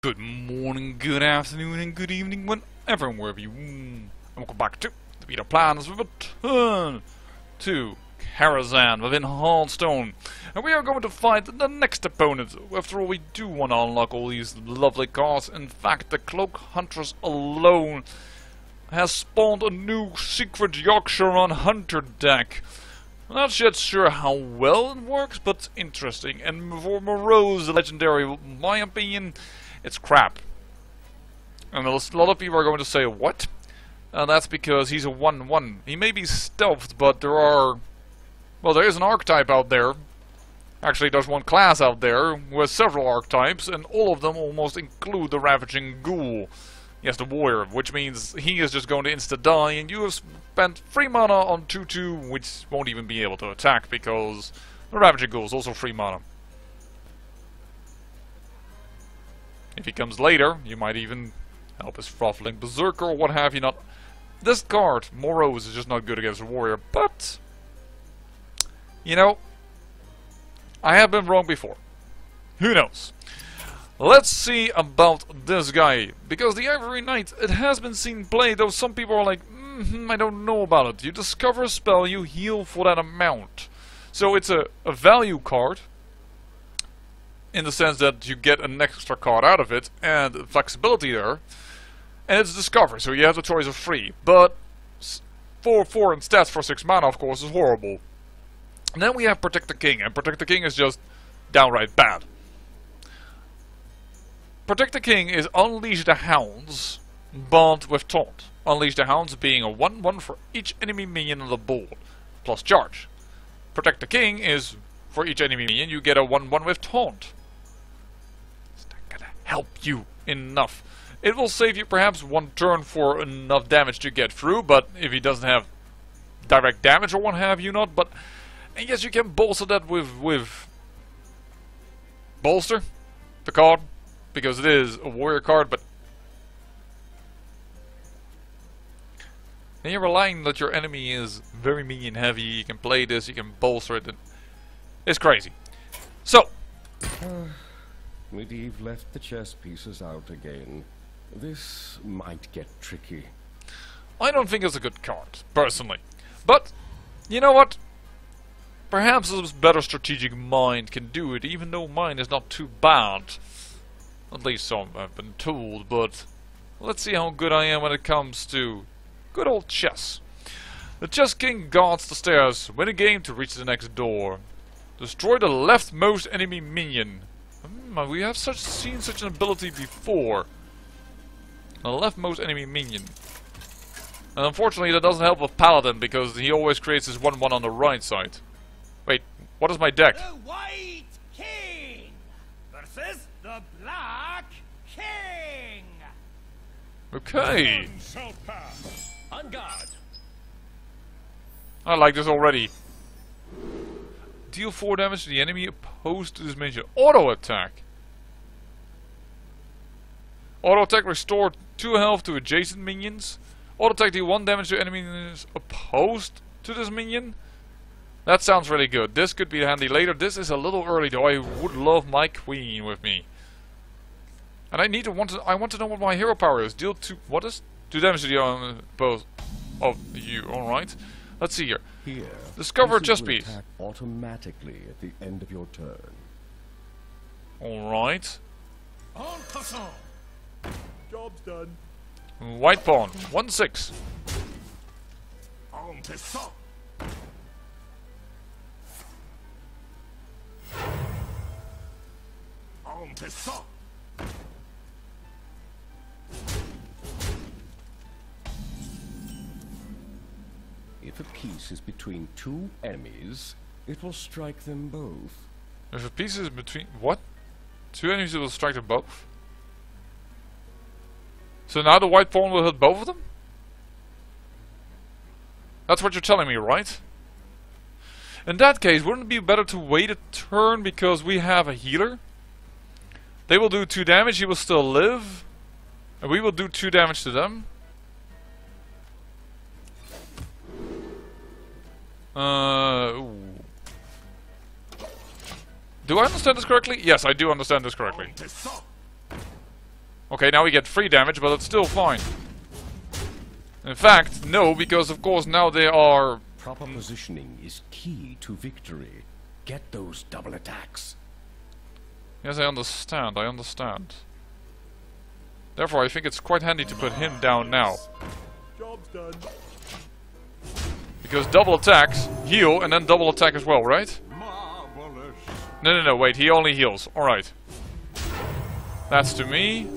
Good morning, good afternoon, and good evening, whenever and wherever you and welcome back to the Beta Plans with a return to Hearthstone within Hearthstone. And we are going to fight the next opponent. After all, we do want to unlock all these lovely cards. In fact, the Cloak Huntress alone has spawned a new secret Yorkshire on Hunter deck. I'm not yet sure how well it works, but it's interesting. And for Moreau's legendary, in my opinion, it's crap. And a lot of people are going to say, what? And that's because he's a 1-1. He may be stealthed, but there is an archetype out there. Actually, there's one class out there with several archetypes, and all of them almost include the Ravaging Ghoul. Yes, the warrior, which means he is just going to insta-die, and you have spent 3 mana on 2-2, which won't even be able to attack, because the Ravaging Ghoul is also 3 mana. If he comes later, you might even help his Throttling Berserker or what have you not. This card, Moreau's, is just not good against a warrior, but you know, I have been wrong before. Who knows? Let's see about this guy, because the Ivory Knight, it has been seen play, though some people are like, I don't know about it. You discover a spell, you heal for that amount. So it's a value card, in the sense that you get an extra card out of it, and flexibility there. And it's discover, so you have the choice of 3. But 4/4 and stats for 6 mana, of course, is horrible. And then we have Protect the King, and Protect the King is just downright bad. Protect the King is Unleash the Hounds, but with Taunt. Unleash the Hounds being a 1-1 for each enemy minion on the board, plus charge. Protect the King is, for each enemy minion, you get a 1-1 with Taunt. It's not gonna help you enough. It will save you perhaps 1 turn for enough damage to get through, but if he doesn't have direct damage or what have you not, but I guess you can bolster that with bolster the card, because it is a warrior card, but then you're relying that your enemy is very minion heavy, you can play this, you can bolster it, and it's crazy. So Medivh left the chess pieces out again. This might get tricky. I don't think it's a good card, personally. But, you know what? Perhaps a better strategic mind can do it, even though mine is not too bad. At least so I've been told, but let's see how good I am when it comes to good old chess. The Chess King guards the stairs. Win a game to reach the next door. Destroy the leftmost enemy minion. We have seen such an ability before. The leftmost enemy minion. And unfortunately that doesn't help with Paladin, because he always creates his 1-1 on the right side. Wait, what is my deck? The White King versus the Black King. Okay. On guard. I like this already. Deal 4 damage to the enemy opposed to this minion. Auto attack. Auto attack restore 2 health to adjacent minions. Auto attack deal 1 damage to enemies opposed to this minion. That sounds really good. This could be handy later. This is a little early though. I would love my queen with me. And I want to know what my hero power is. Deal 2 damage to the both of you. Alright. Let's see here. Discover a chess piece. Attack automatically at the end of your turn. Alright. En passant. Job's done. White pawn. 1/6. En passant. En passant. If a piece is between 2 enemies, it will strike them both. If a piece is between... what? 2 enemies, it will strike them both? So now the white pawn will hit both of them? That's what you're telling me, right? In that case, wouldn't it be better to wait a turn because we have a healer? They will do 2 damage, he will still live. And we will do 2 damage to them. Ooh. Do I understand this correctly? Yes, I do understand this correctly. Okay, now we get 3 damage, but it's still fine. In fact, no, because of course now they are... Proper positioning is key to victory. Get those double attacks. Yes, I understand, I understand. Therefore, I think it's quite handy to put him down now. Job's done. Because double attacks, heal, and then double attack as well, right? Marvelous. No, wait, he only heals. Alright. That's to me.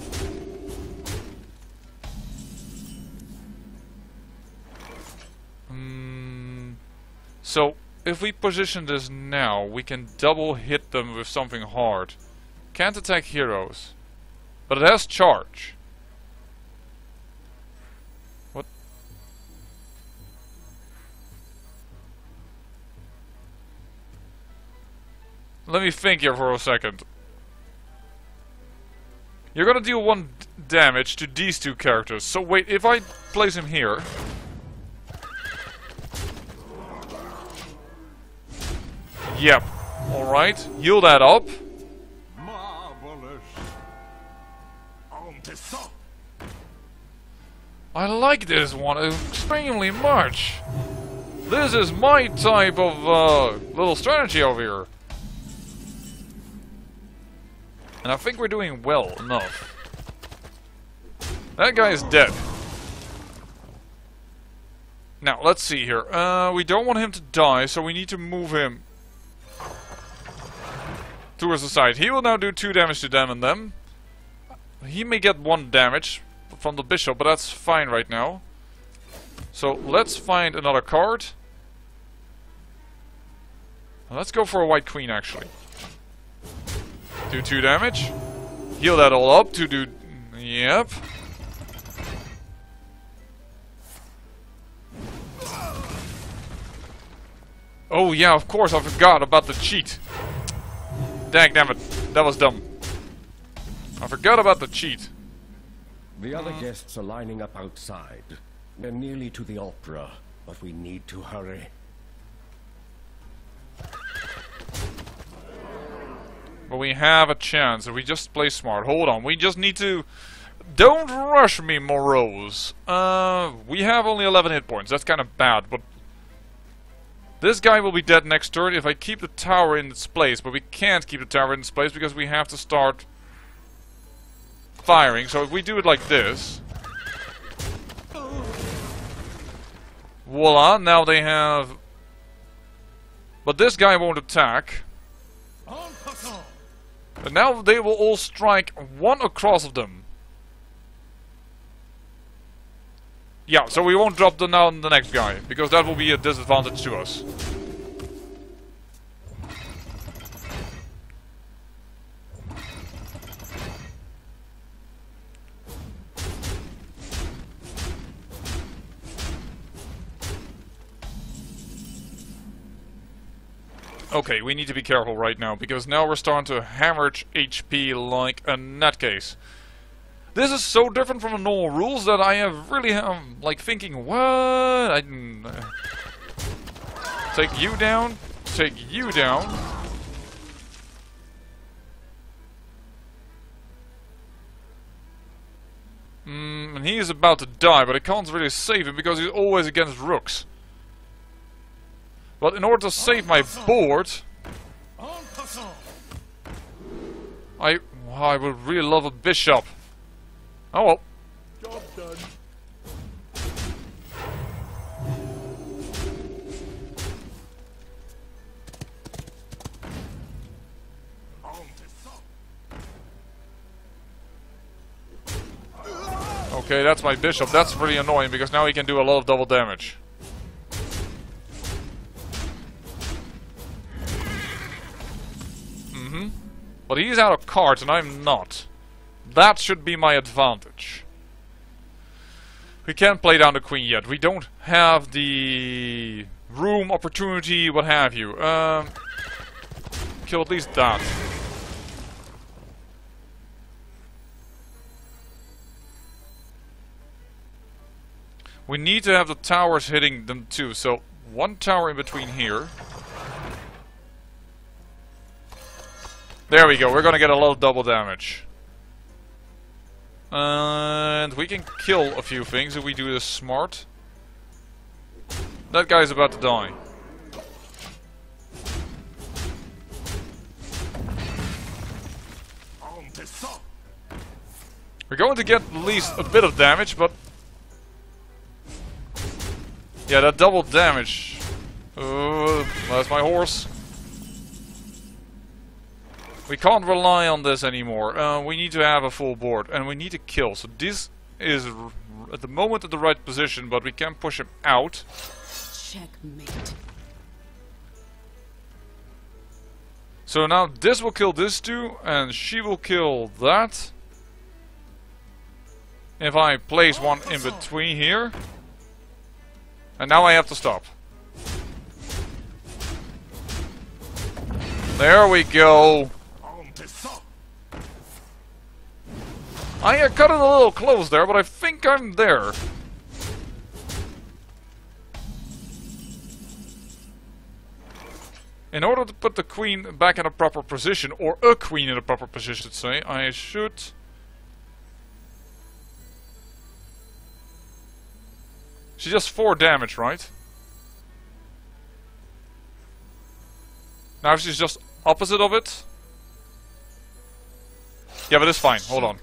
So, if we position this now, we can double hit them with something hard. Can't attack heroes. But it has charge. What? Let me think here for a second. You're gonna deal 1 damage to these 2 characters. So wait, if I place him here... Yep. Alright. Heal that up. Marvelous. On to song. I like this one extremely much. This is my type of little strategy over here. And I think we're doing well enough. That guy is dead. Now, let's see here. We don't want him to die, so we need to move him towards the side. He will now do 2 damage to them and them. He may get 1 damage from the bishop, but that's fine right now. So let's find another card. Let's go for a white queen actually. Do 2 damage. Heal that all up to do... Yep. Oh yeah, of course I forgot about the cheat. Dangnammit, that was dumb. I forgot about the cheat. The other guests are lining up outside. They're nearly to the opera, but we need to hurry. But we have a chance if we just play smart. Hold on, we just need to... Don't rush me, Morose. We have only 11 hit points. That's kind of bad, but... This guy will be dead next turn if I keep the tower in its place. But we can't keep the tower in its place because we have to start firing. So if we do it like this... Voila, now they have... But this guy won't attack. But now they will all strike 1 across of them. Yeah, so we won't drop them down the next guy, because that will be a disadvantage to us. Okay, we need to be careful right now, because now we're starting to hemorrhage HP like a nutcase. This is so different from the normal rules that I have really like thinking, what? Take you down, take you down. And he is about to die, but I can't really save him because he's always against rooks. But in order to save my board, I would really love a bishop. Oh well. Job done. Okay, that's my bishop. That's really annoying because now he can do a lot of double damage. But he's out of cards and I'm not. That should be my advantage. We can't play down the queen yet. We don't have the room, opportunity, what have you. Kill at least that. We need to have the towers hitting them too. So 1 tower in between here. There we go. We're gonna get a lot of double damage. And we can kill a few things if we do this smart. That guy's about to die. We're going to get at least a bit of damage, but... yeah, that double damage. That's my horse. We can't rely on this anymore. We need to have a full board, and we need to kill. So this is at the moment at the right position, but we can push him out. Checkmate. So now this will kill this two, and she will kill that. If I place one in between here. And now I have to stop. There we go. I cut it a little close there, but I think I'm there. In order to put the queen back in a proper position, or a queen in a proper position, say, I should... She does 4 damage, right? Now she's just opposite of it. Yeah, but it's fine. Hold on.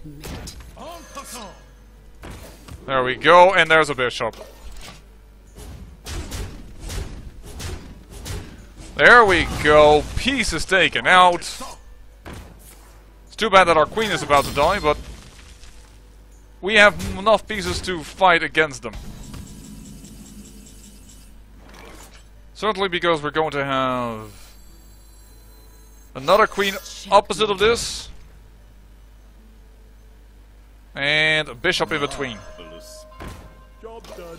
There we go, and there's a bishop. There we go. Piece is taken out. It's too bad that our queen is about to die, but we have enough pieces to fight against them. Certainly because we're going to have another queen opposite of this. And a bishop in between. Job done.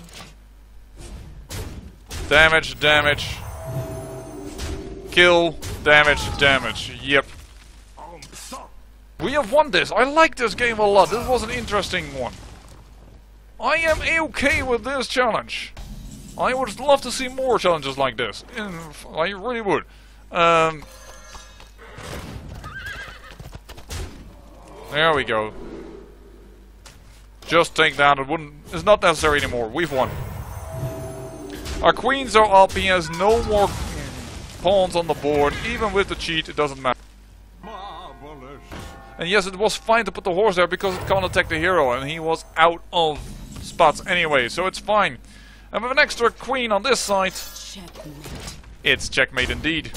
Damage, damage. Kill, damage, damage. Yep. We have won this. I like this game a lot. This was an interesting one. I am okay with this challenge. I would love to see more challenges like this. I really would. There we go. Just take that. It's not necessary anymore. We've won. Our queens are up. He has no more pawns on the board. Even with the cheat, it doesn't matter. Marvelous. And yes, it was fine to put the horse there because it can't attack the hero, and he was out of spots anyway, so it's fine. And with an extra queen on this side, Checkmate. it's checkmate indeed.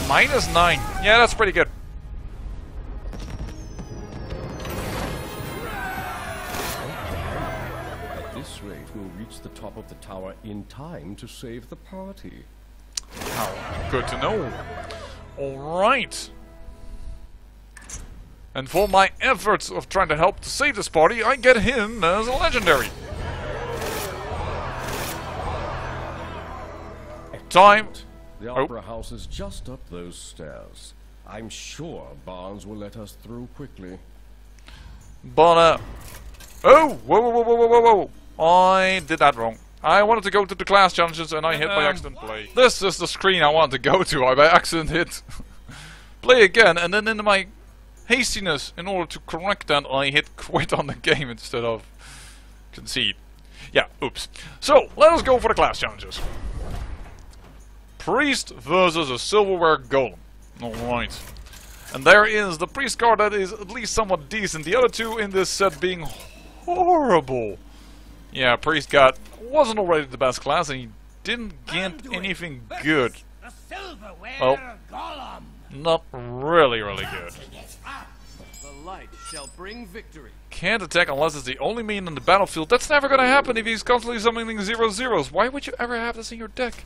-9. Yeah, that's pretty good. At this rate, we'll reach the top of the tower in time to save the party. How good to know. Alright. And for my efforts of trying to help to save this party, I get him as a legendary. Time. The Opera House is just up those stairs. I'm sure Barnes will let us through quickly. But, oh! Whoa, whoa, whoa, whoa, whoa, whoa! I did that wrong. I wanted to go to the class challenges and I hit by accident play. This is the screen I wanted to go to. I by accident hit play again, and then in my hastiness, in order to correct that, I hit quit on the game instead of concede. Yeah, oops. So, let us go for the class challenges. Priest versus a silverware golem. Alright. And there is the priest card that is at least somewhat decent. The other two in this set being horrible. Yeah, priest god wasn't already the best class and he didn't get anything good. Well, not really good. The light shall bring victory. Can't attack unless it's the only minion on the battlefield. That's never gonna happen if he's constantly summoning 0/0s. Why would you ever have this in your deck?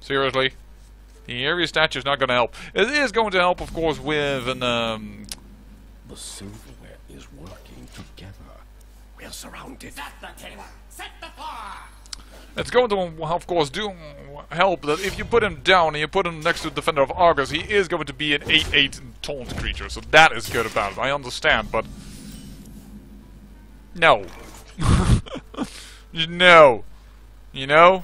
Seriously? The area statue is not going to help. It is going to help, of course, with an, The silverware is working together. We're surrounded. Set the table. Set the fire. it's going to, of course, do help that if you put him down and you put him next to the Defender of Argus, he is going to be an 8/8 taunt creature. So that is good about it. I understand, but... No. No. You know?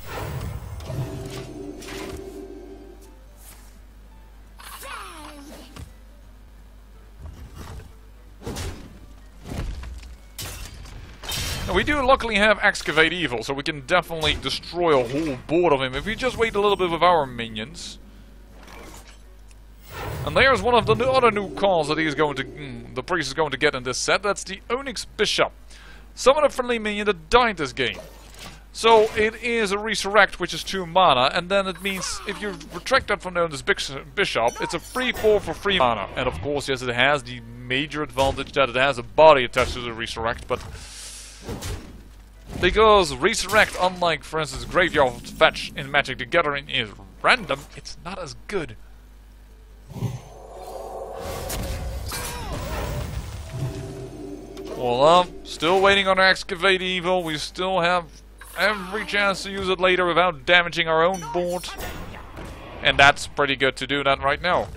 do luckily have Excavate Evil, so we can definitely destroy a whole board of him if we just wait a little bit with our minions. And there's one of the other new calls that he's going to, the priest is going to get in this set. That's the Onyx Bishop. Summon a friendly minion that died this game. So it is a resurrect, which is 2 mana, and then it means if you retract that from the Onyx Bishop, it's a free 4 for 3 mana. And of course, yes, it has the major advantage that it has a body attached to the resurrect, but because resurrect, unlike for instance Graveyard Fetch in Magic the Gathering, is random, it's not as good. Well, still waiting on Excavate Evil. We still have every chance to use it later without damaging our own board. And that's pretty good to do that right now.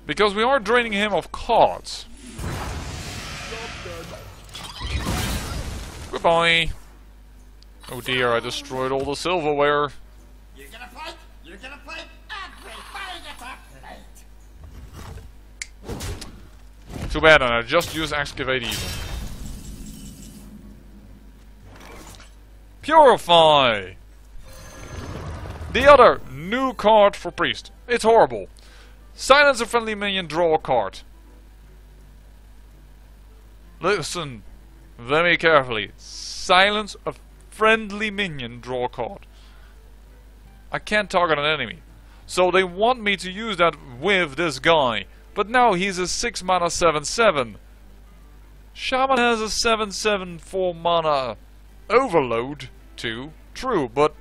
Because we are draining him of cards. Goodbye. Oh dear, I destroyed all the silverware. You're gonna fight? You're gonna fight? Everybody gets a plate! Too bad, and I just used Excavate Evil. Purify! The other new card for Priest. It's horrible. Silence a friendly minion, draw a card. Listen very carefully. Silence a friendly minion, draw a card. I can't target an enemy. So they want me to use that with this guy. But now he's a 6 mana 7/7. Shaman has a 7/7 4 mana overload too. True, but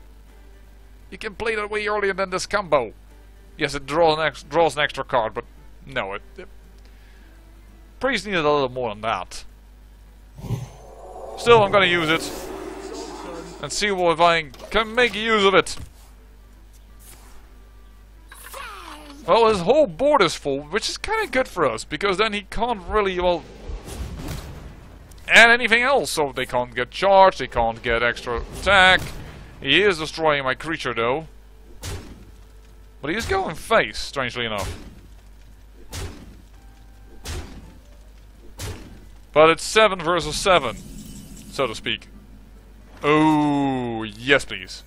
you can play that way earlier than this combo. Yes, it draws an extra card, but no, Priest needed a little more than that. Still, I'm gonna use it and see if I can make use of it. Well, his whole board is full, which is kind of good for us, because then he can't really, well, add anything else. So they can't get charged, they can't get extra attack. He is destroying my creature, though. But he's going face, strangely enough. But it's 7 versus 7, so to speak. Oh, yes please.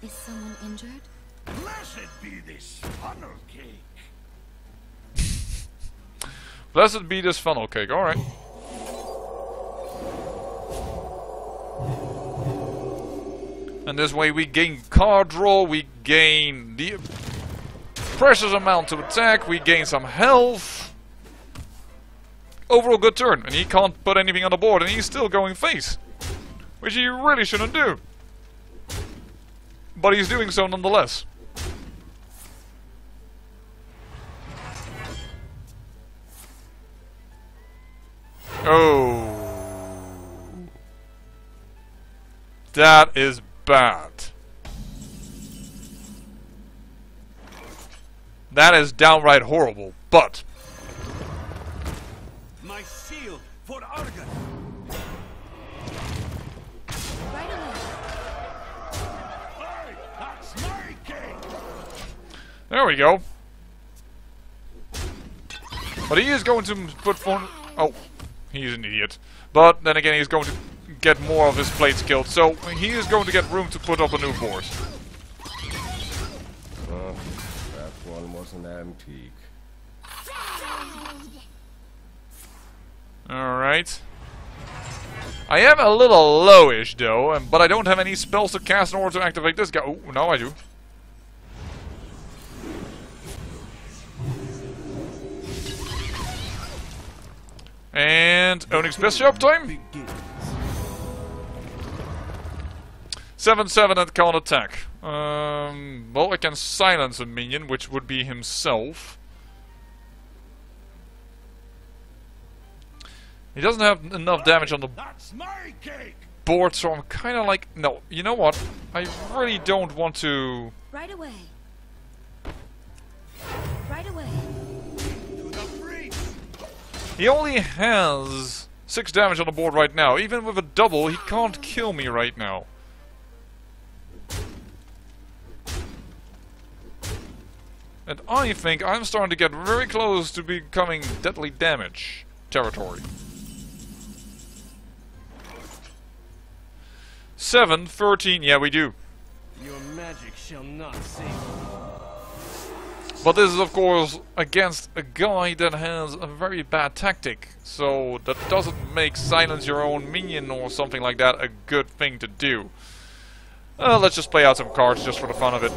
Is someone injured? Blessed be this funnel cake. Blessed be this funnel cake, alright. And this way we gain card draw, we gain the precious amount to attack, we gain some health. Overall good turn, and he can't put anything on the board, and he's still going face. Which he really shouldn't do. But he's doing so nonetheless. Oh. That is bad. That is downright horrible, but My shield for Argon. Right away. Hey, that's my cake. there we go. But he is going to put for... Oh, he's an idiot. But then again, he's going to get more of his plates killed, so he is going to get room to put up a new board. That one was an antique. Alright. I am a little lowish though, but I don't have any spells to cast in order to activate this guy. Oh, now I do. And Onyx Bishop time. 7/7 and can't attack. Well, I can silence a minion, which would be himself. He doesn't have enough damage on the That's my cake. board, so I'm kind of like, no, you know what? I really don't want to. Right away. Right away. To the priest. He only has 6 damage on the board right now. Even with a double, he can't kill me right now. And I think I'm starting to get very close to becoming deadly damage territory. 7, 13, yeah we do. Your magic shall not save me. But this is of course against a guy that has a very bad tactic. So that doesn't make silence your own minion or something like that a good thing to do. Let's just play out some cards just for the fun of it.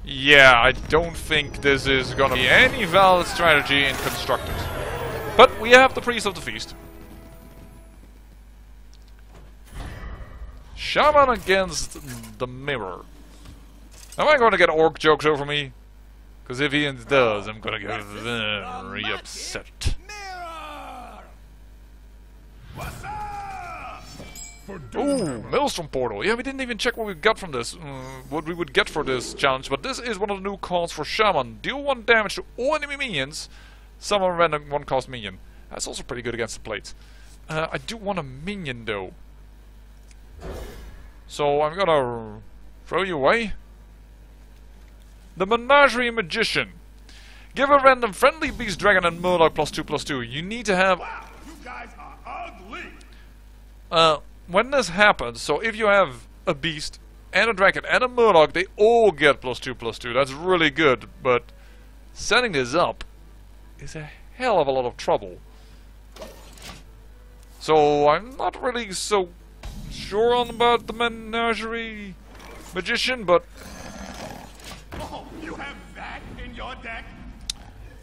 Yeah, I don't think this is gonna be any valid strategy in constructors. But we have the Priest of the Feast. Shaman against the Mirror. Am I going to get orc jokes over me? Because if he does, I'm going to get very upset. Mirror! What's up? Ooh, Maelstrom Portal. Yeah, we didn't even check what we got from this. What we would get for this challenge. But this is one of the new cards for Shaman. Deal 1 damage to all enemy minions. Summon a random 1-cost minion. That's also pretty good against the plates. I do want a minion though. So I'm gonna throw you away. The Menagerie Magician. Give a random friendly beast, dragon, and murloc +2/+2. You need to have. Wow, you guys are ugly. When this happens, so if you have a beast and a dragon and a murloc, they all get +2/+2. That's really good, but setting this up is a hell of a lot of trouble. So I'm not really so sure on about the Menagerie Magician, but Oh, you have that in your deck?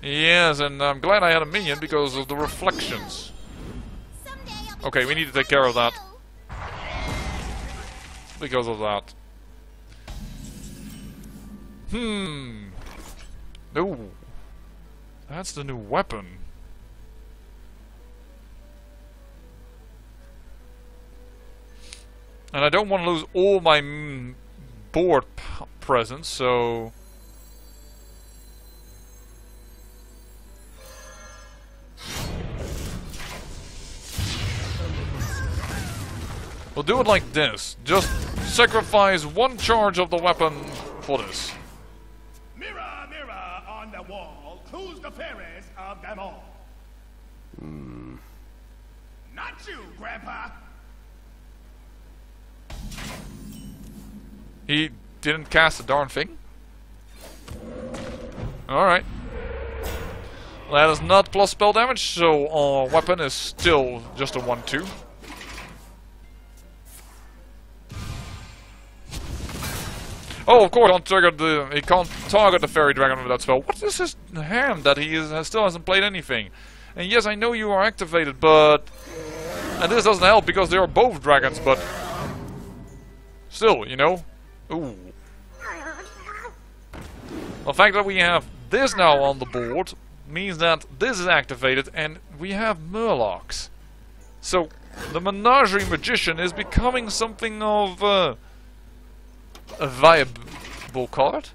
yes, and I'm glad I had a minion because of the reflections. Okay, we need to take care of that. Because of that. No. That's the new weapon. And I don't want to lose all my board presence, so... We'll do it like this. Just sacrifice 1 charge of the weapon for this. Mirror, mirror on the wall, who's the fairest of them all? Not you, Grandpa. He didn't cast a darn thing? Alright. That is not plus spell damage, so our weapon is still just a 1/2. Oh, of course, he can't target the fairy dragon with that spell. What is his hand that he still hasn't played anything? And yes, I know you are activated, but... And this doesn't help because they are both dragons, but... Still, you know? Ooh. The fact that we have this now on the board means that this is activated and we have murlocs. So, the Menagerie Magician is becoming something of... a viable card?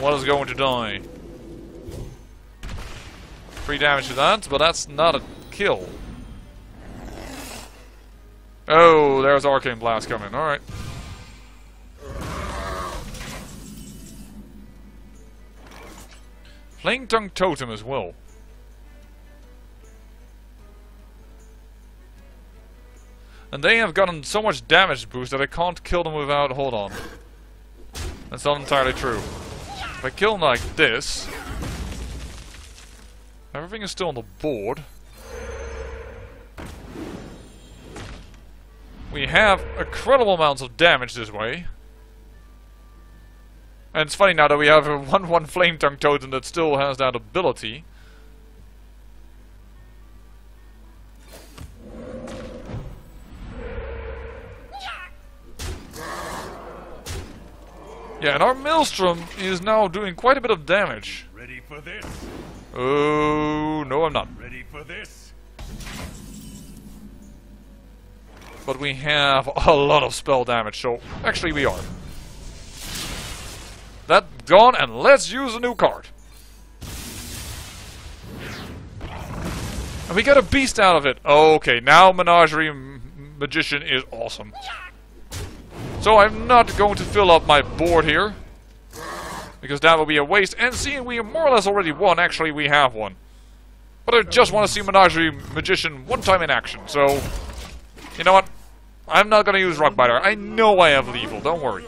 What is going to die? 3 damage to that, but that's not a kill. Oh, there's Arcane Blast coming, alright. Flame Tongue Totem as well. And they have gotten so much damage boost that I can't kill them without... Hold on. That's not entirely true. If I kill them like this... Everything is still on the board. We have incredible amounts of damage this way. And it's funny now that we have a 1/1 Flame Tongue Totem that still has that ability. Yeah, and our Maelstrom is now doing quite a bit of damage. Ready for this? Oh, no I'm not. Ready for this? But we have a lot of spell damage, so actually we are. That gone, and let's use a new card. And we got a beast out of it. Okay, now Menagerie Magician is awesome. So I'm not going to fill up my board here, because that will be a waste. And seeing we more or less already won, actually we have won. But I just want to see Menagerie Magician one time in action. So, you know what? I'm not going to use Rockbiter. I know I have Lethal, don't worry.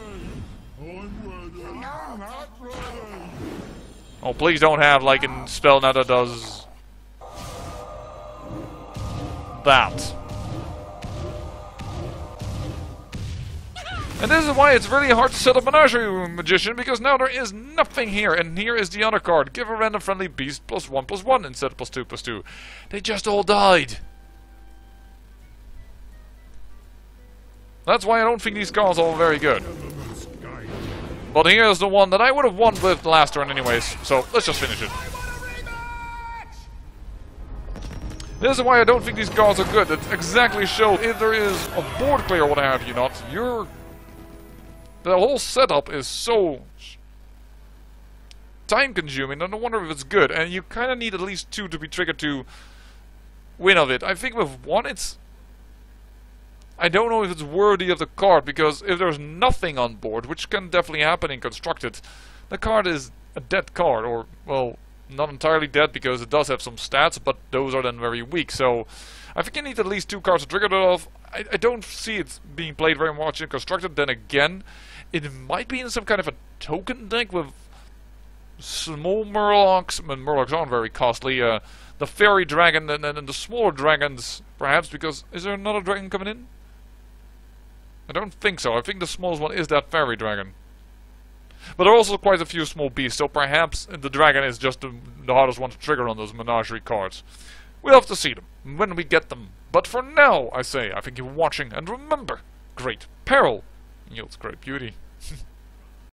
Oh, please don't have like a spell now that does that. And this is why it's really hard to set up Menagerie Magician, because now there is nothing here, and here is the other card. Give a random friendly beast +1/+1 instead of +2/+2. They just all died. That's why I don't think these cards are very good. But here's the one that I would have won with the last turn anyways, so let's just finish it. This is why I don't think these cards are good. It exactly shows if there is a board clear or what have you not, the whole setup is so time consuming, and I wonder if it's good. And you kind of need at least 2 to be triggered to win of it. I think with 1 I don't know if it's worthy of the card, because if there's nothing on board, which can definitely happen in Constructed, the card is a dead card, or, well, not entirely dead, because it does have some stats, but those are then very weak. So I think you need at least 2 cards to trigger it off. I don't see it being played very much in Constructed. Then again, it might be in some kind of a token deck with small Murlocs. I mean, Murlocs aren't very costly. The Fairy Dragon and the smaller dragons, perhaps, because... Is there another dragon coming in? I don't think so. I think the smallest one is that Fairy Dragon. But there are also quite a few small beasts, so perhaps the dragon is just the hardest one to trigger on those Menagerie cards. We'll have to see them when we get them. But for now, I say, I thank you for watching, and remember, great peril yields great beauty.